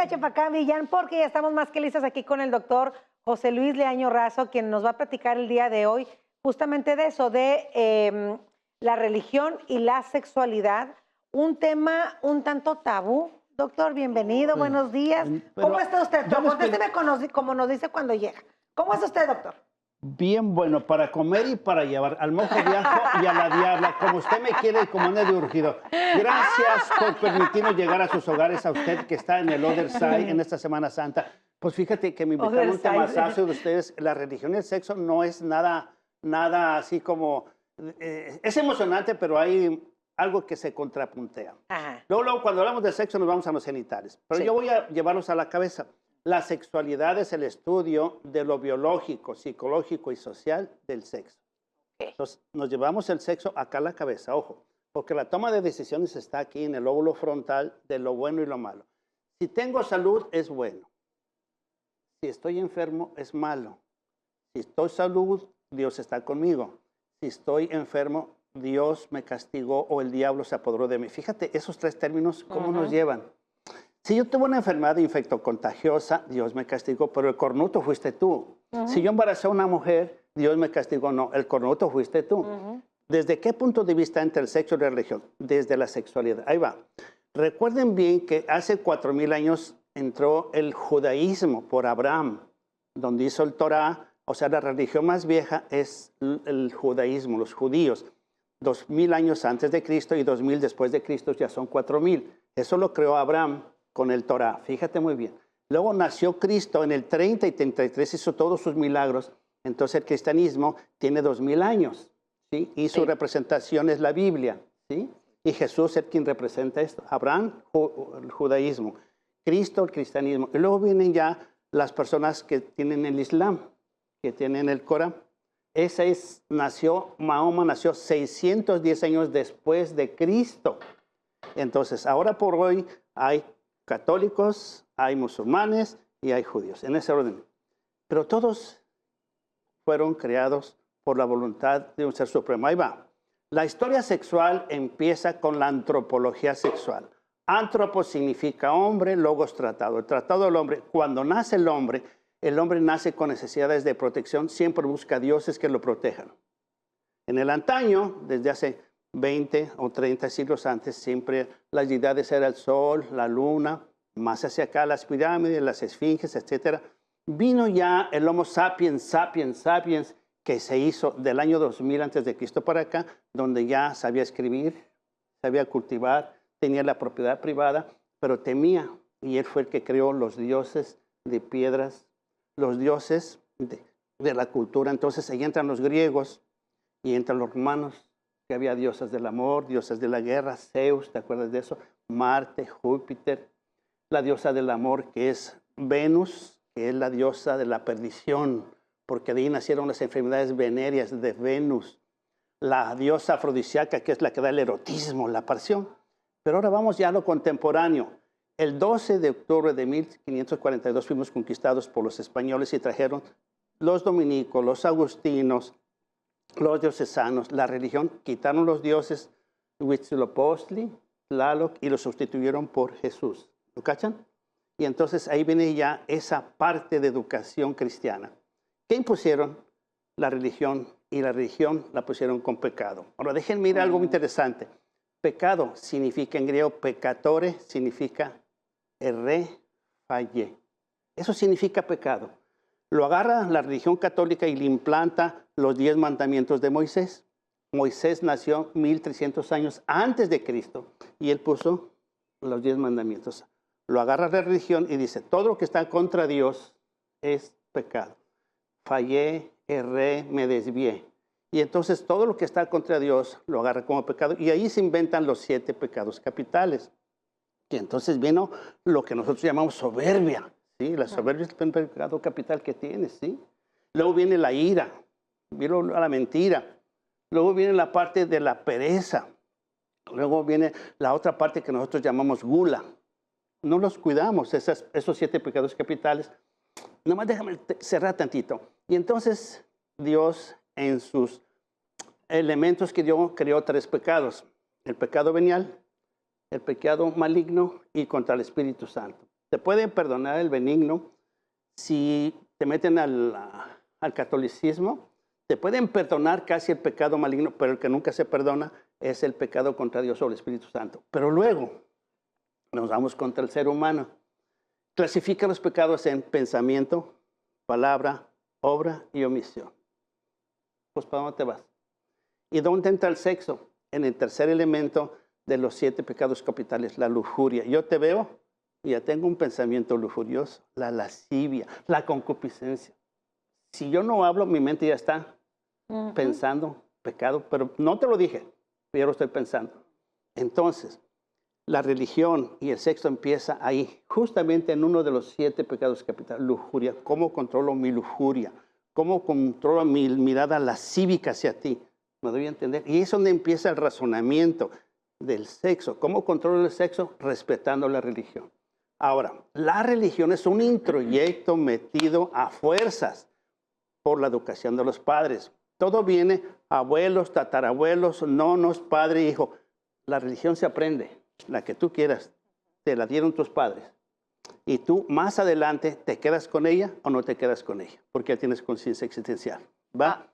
eche para acá, Villan, porque ya estamos más que listas aquí con el doctor José Luis Leaño Razo, quien nos va a platicar el día de hoy justamente de eso, de la religión y la sexualidad, un tema un tanto tabú. Doctor, bienvenido, buenos días. ¿Cómo está usted? Contésteme como nos dice cuando llega. ¿Cómo es usted, doctor? Bien bueno para comer y para llevar al mojo viejo y a la diabla, como usted me quiere y como ande de urgido. Gracias por permitirnos llegar a sus hogares, a usted que está en el Other Side en esta Semana Santa. Pues fíjate que me invitaron a un temazazo de ustedes. La religión y el sexo no es nada así como... es emocionante, pero hay algo que se contrapuntea. Luego, cuando hablamos de sexo nos vamos a los genitales. Pero yo voy a llevarlos a la cabeza. La sexualidad es el estudio de lo biológico, psicológico y social del sexo. Entonces, nos llevamos el sexo acá a la cabeza, ojo, porque la toma de decisiones está aquí en el lóbulo frontal de lo bueno y lo malo. Si tengo salud, es bueno. Si estoy enfermo, es malo. Si estoy salud, Dios está conmigo. Si estoy enfermo, Dios me castigó o el diablo se apoderó de mí. Fíjate, esos tres términos, ¿cómo nos llevan? Si yo tuve una enfermedad infectocontagiosa, Dios me castigó, pero el cornuto fuiste tú. Si yo embaracé a una mujer, Dios me castigó, no, el cornuto fuiste tú. ¿Desde qué punto de vista entra el sexo y la religión? Desde la sexualidad. Ahí va. Recuerden bien que hace 4000 años entró el judaísmo por Abraham, donde hizo el Torah, o sea, la religión más vieja es el judaísmo, los judíos. 2000 años antes de Cristo y 2000 después de Cristo ya son 4000. Eso lo creó Abraham con el Torah, fíjate muy bien. Luego nació Cristo en el 30 y 33, hizo todos sus milagros. Entonces el cristianismo tiene 2000 años, ¿sí? Y su representación es la Biblia, ¿sí? Y Jesús es quien representa esto. Abraham, el judaísmo. Cristo, el cristianismo. Y luego vienen ya las personas que tienen el Islam, que tienen el Corán. Mahoma nació 610 años después de Cristo. Entonces, ahora por hoy hay católicos, hay musulmanes y hay judíos, en ese orden. Pero todos fueron creados por la voluntad de un ser supremo. Ahí va. La historia sexual empieza con la antropología sexual. Antropo significa hombre, logos tratado. El tratado del hombre, cuando nace el hombre nace con necesidades de protección, siempre busca dioses que lo protejan. En el antaño, desde hace 20 o 30 siglos antes, siempre las deidades eran el sol, la luna, más hacia acá las pirámides, las esfinges, etc. Vino ya el Homo sapiens, que se hizo del año 2000 antes de Cristo para acá, donde ya sabía escribir, sabía cultivar, tenía la propiedad privada, pero temía. Y él fue el que creó los dioses de piedras, los dioses de la cultura. Entonces ahí entran los griegos y entran los romanos, que había diosas del amor, diosas de la guerra, Zeus, ¿te acuerdas de eso? Marte, Júpiter, la diosa del amor que es Venus, que es la diosa de la perdición, porque de ahí nacieron las enfermedades venéreas de Venus, la diosa afrodisíaca, que es la que da el erotismo, la pasión. Pero ahora vamos ya a lo contemporáneo. El 12 de octubre de 1542 fuimos conquistados por los españoles y trajeron los dominicos, los agustinos, los diocesanos, la religión, quitaron los dioses Huitzilopochtli, Tlaloc y los sustituyeron por Jesús. ¿Lo cachan? Y entonces ahí viene ya esa parte de educación cristiana. ¿Qué impusieron? La religión, y la religión la pusieron con pecado. Ahora déjenme mirar algo muy interesante. Pecado significa en griego pecatore, significa fallé. Eso significa pecado. Lo agarra la religión católica y le implanta los 10 mandamientos de Moisés. Moisés nació 1300 años antes de Cristo y él puso los 10 mandamientos. Lo agarra la religión y dice, todo lo que está contra Dios es pecado. Fallé, erré, me desvié. Y entonces todo lo que está contra Dios lo agarra como pecado. Y ahí se inventan los 7 pecados capitales. Y entonces vino lo que nosotros llamamos soberbia. ¿Sí? La soberbia es el pecado capital que tienes, ¿sí? Luego viene la ira, viene la mentira. Luego viene la parte de la pereza. Luego viene la otra parte que nosotros llamamos gula. No los cuidamos, esos 7 pecados capitales. Nomás déjame cerrar tantito. Y entonces Dios en sus elementos que dio creó 3 pecados. El pecado venial, el pecado maligno y contra el Espíritu Santo. Te pueden perdonar el benigno si te meten al catolicismo. Te pueden perdonar casi el pecado maligno, pero el que nunca se perdona es el pecado contra Dios o el Espíritu Santo. Pero luego nos vamos contra el ser humano. Clasifica los pecados en pensamiento, palabra, obra y omisión. Pues, ¿para dónde te vas? ¿Y dónde entra el sexo? En el tercer elemento de los 7 pecados capitales, la lujuria. Yo te veo y ya tengo un pensamiento lujurioso, la lascivia, la concupiscencia. Si yo no hablo, mi mente ya está pensando pecado, pero no te lo dije, yo lo estoy pensando. Entonces, la religión y el sexo empieza ahí, justamente en uno de los 7 pecados capitales, lujuria. ¿Cómo controlo mi lujuria? ¿Cómo controlo mi mirada lascívica hacia ti? ¿Me doy a entender? Y es donde empieza el razonamiento del sexo. ¿Cómo controlo el sexo? Respetando la religión. Ahora, la religión es un introyecto metido a fuerzas por la educación de los padres. Todo viene, abuelos, tatarabuelos, nonos, padre, hijo. La religión se aprende, la que tú quieras. Te la dieron tus padres. Y tú más adelante te quedas con ella o no te quedas con ella, porque ya tienes conciencia existencial. ¿Va?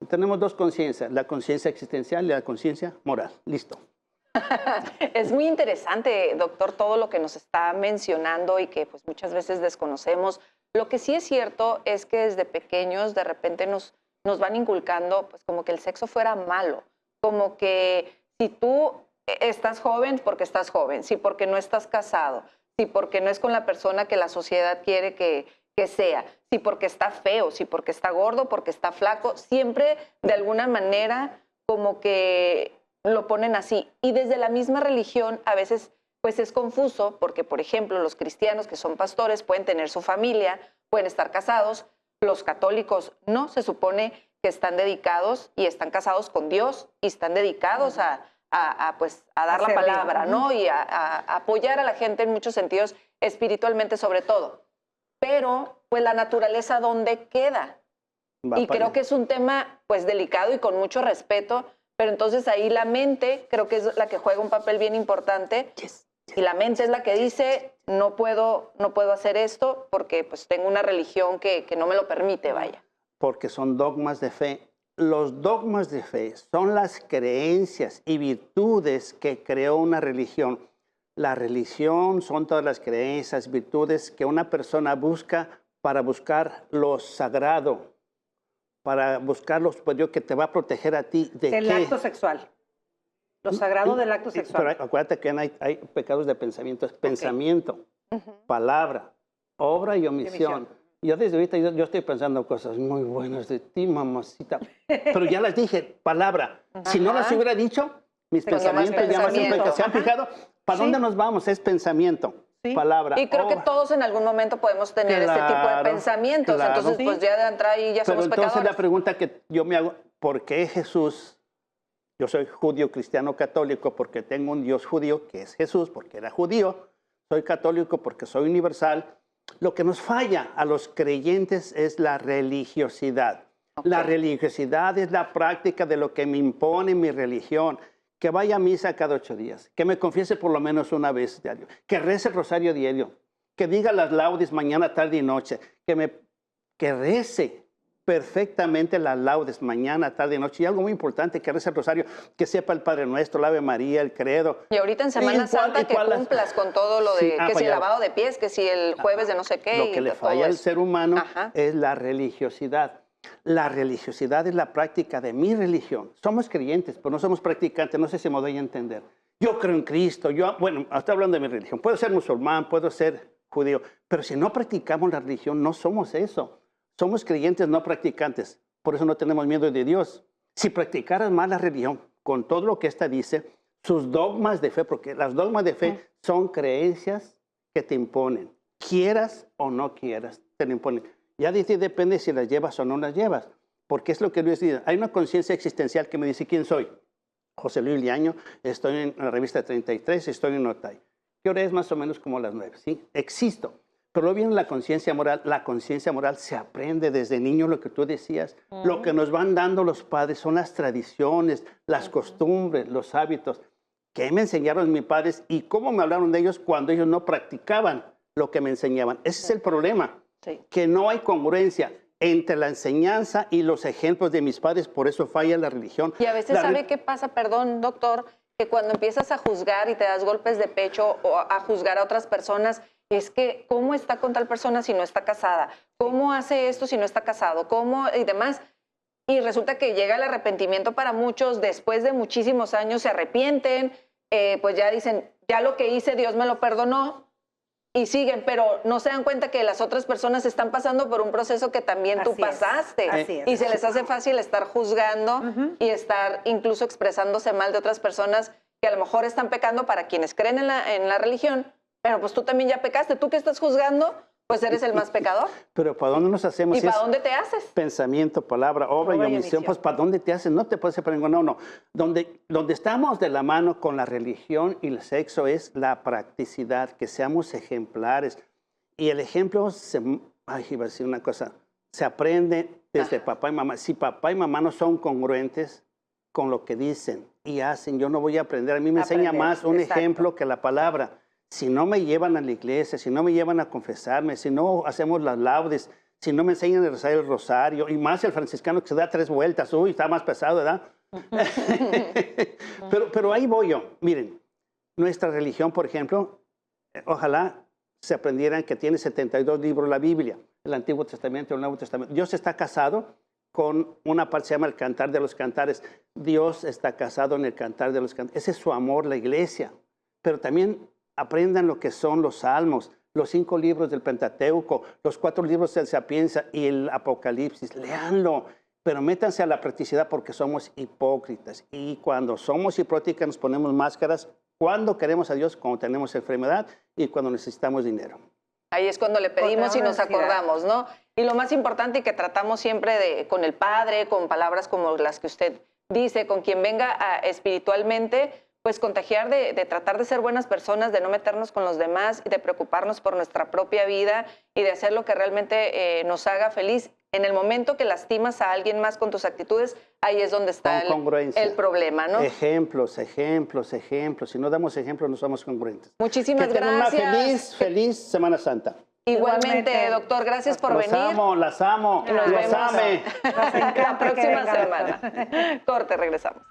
Tenemos 2 conciencias, la conciencia existencial y la conciencia moral. Listo. Es muy interesante, doctor, todo lo que nos está mencionando y que pues muchas veces desconocemos. Lo que sí es cierto es que desde pequeños de repente nos van inculcando pues como que el sexo fuera malo, como que si tú estás joven porque estás joven, si porque no estás casado, si porque no es con la persona que la sociedad quiere que sea, si porque está feo, si porque está gordo, porque está flaco, siempre de alguna manera como que lo ponen así. Y desde la misma religión a veces pues es confuso porque, por ejemplo, los cristianos que son pastores pueden tener su familia, pueden estar casados, los católicos no, se supone que están dedicados y están casados con Dios y están dedicados a dar la palabra, ¿no? Y a apoyar a la gente en muchos sentidos, espiritualmente sobre todo. Pero, pues, la naturaleza, ¿dónde queda? Y creo que es un tema, pues, delicado y con mucho respeto, pero entonces ahí la mente creo que es la que juega un papel bien importante. Y la mente es la que dice, no puedo hacer esto porque, pues, tengo una religión que no me lo permite, vaya. Porque son dogmas de fe. Los dogmas de fe son las creencias y virtudes que creó una religión. La religión son todas las creencias, virtudes que una persona busca para buscar lo sagrado, para buscar los poderes que te va a proteger a ti de del acto sexual. Lo sagrado del acto sexual. Pero acuérdate que hay pecados de pensamiento. Es pensamiento, palabra, obra y omisión. Yo desde ahorita yo estoy pensando cosas muy buenas de ti, mamacita. Pero ya las dije, palabra. Si no las hubiera dicho, mis pensamientos ya más siempre se han fijado. ¿Para dónde nos vamos? Es pensamiento, palabra. Y creo que todos en algún momento podemos tener este tipo de pensamientos. Entonces, pues ya de entrada ahí ya somos pecadores. Entonces la pregunta que yo me hago, ¿por qué Jesús? Yo soy judío, cristiano, católico, porque tengo un Dios judío, que es Jesús, porque era judío. Soy católico porque soy universal. Lo que nos falla a los creyentes es la religiosidad. La religiosidad es la práctica de lo que me impone mi religión. Que vaya a misa cada 8 días, que me confiese por lo menos una vez diario, que rece el rosario diario, que diga las laudes mañana, tarde y noche, que rece perfectamente las laudes mañana, tarde y noche. Y algo muy importante, que rece el rosario, que sepa el Padre Nuestro, la Ave María, el credo. Y ahorita en Semana Santa que cumplas con todo lo de que si el lavado de pies, que si el jueves de no sé qué. Lo que le falla al ser humano es la religiosidad. La religiosidad es la práctica de mi religión. Somos creyentes, pero no somos practicantes. No sé si me doy a entender. Yo creo en Cristo. Bueno, estoy hablando de mi religión. Puedo ser musulmán, puedo ser judío. Pero si no practicamos la religión, no somos eso. Somos creyentes, no practicantes. Por eso no tenemos miedo de Dios. Si practicaras más la religión, con todo lo que ésta dice, sus dogmas de fe, porque las dogmas de fe son creencias que te imponen. Quieras o no quieras, te lo imponen. Ya de ti depende si las llevas o no las llevas, porque es lo que Luis dice. Hay una conciencia existencial que me dice quién soy. José Luis Liaño, estoy en la revista 33, estoy en Otay. ¿Qué hora es? Más o menos como las 9, ¿sí? Existo. Pero luego viene la conciencia moral. La conciencia moral se aprende desde niño, lo que tú decías. Lo que nos van dando los padres son las tradiciones, las costumbres, los hábitos. ¿Qué me enseñaron mis padres y cómo me hablaron de ellos cuando ellos no practicaban lo que me enseñaban. Ese es el problema, Sí. que no hay congruencia entre la enseñanza y los ejemplos de mis padres, por eso falla la religión. Y a veces, La ¿sabe qué pasa? Perdón, doctor, que cuando empiezas a juzgar y te das golpes de pecho o a juzgar a otras personas, es que ¿cómo está con tal persona si no está casada? ¿Cómo hace esto si no está casado? ¿Cómo? Y demás. Y resulta que llega el arrepentimiento para muchos, después de muchísimos años se arrepienten, pues ya dicen, ya lo que hice Dios me lo perdonó, y siguen, pero no se dan cuenta que las otras personas están pasando por un proceso que también tú Así es, pasaste. así es. Y se les hace fácil estar juzgando y estar incluso expresándose mal de otras personas que a lo mejor están pecando para quienes creen en la religión, pero pues tú también ya pecaste. Tú que estás juzgando, pues eres el más pecador. Pero ¿para dónde nos hacemos? ¿Y para dónde te haces? Pensamiento, palabra, obra y omisión. Pues ¿para dónde te haces? No te puedes separar. No. Donde estamos de la mano con la religión y el sexo es la practicidad, que seamos ejemplares. Y el ejemplo, iba a decir una cosa, se aprende desde papá y mamá. Si papá y mamá no son congruentes con lo que dicen y hacen, yo no voy a aprender. A mí me enseña más un ejemplo que la palabra. Si no me llevan a la iglesia, si no me llevan a confesarme, si no hacemos las laudes, si no me enseñan a rezar el rosario, y más el franciscano que se da 3 vueltas, uy, está más pesado, ¿verdad? pero ahí voy yo. Miren, nuestra religión, por ejemplo, ojalá se aprendieran que tiene 72 libros la Biblia, el Antiguo Testamento y el Nuevo Testamento. Dios está casado con una parte que se llama el Cantar de los Cantares. Dios está casado en el Cantar de los Cantares. Ese es su amor, la iglesia. Pero también aprendan lo que son los Salmos, los 5 libros del Pentateuco, los 4 libros del Sapienza y el Apocalipsis. Léanlo, pero métanse a la practicidad porque somos hipócritas. Y cuando somos hipócritas nos ponemos máscaras cuando queremos a Dios, cuando tenemos enfermedad y cuando necesitamos dinero. Ahí es cuando le pedimos y nos acordamos, ¿no? Y lo más importante que tratamos siempre con el Padre, con palabras como las que usted dice, con quien venga espiritualmente, pues contagiar de tratar de ser buenas personas, de no meternos con los demás y de preocuparnos por nuestra propia vida y de hacer lo que realmente nos haga feliz. En el momento que lastimas a alguien más con tus actitudes, ahí es donde está el problema, ¿no? Ejemplos. Si no damos ejemplos, no somos congruentes. Muchísimas gracias. Que tengan una feliz Semana Santa. Igualmente, doctor, gracias por venir. Las amo. Y nos vemos ame. la próxima semana. Corte, regresamos.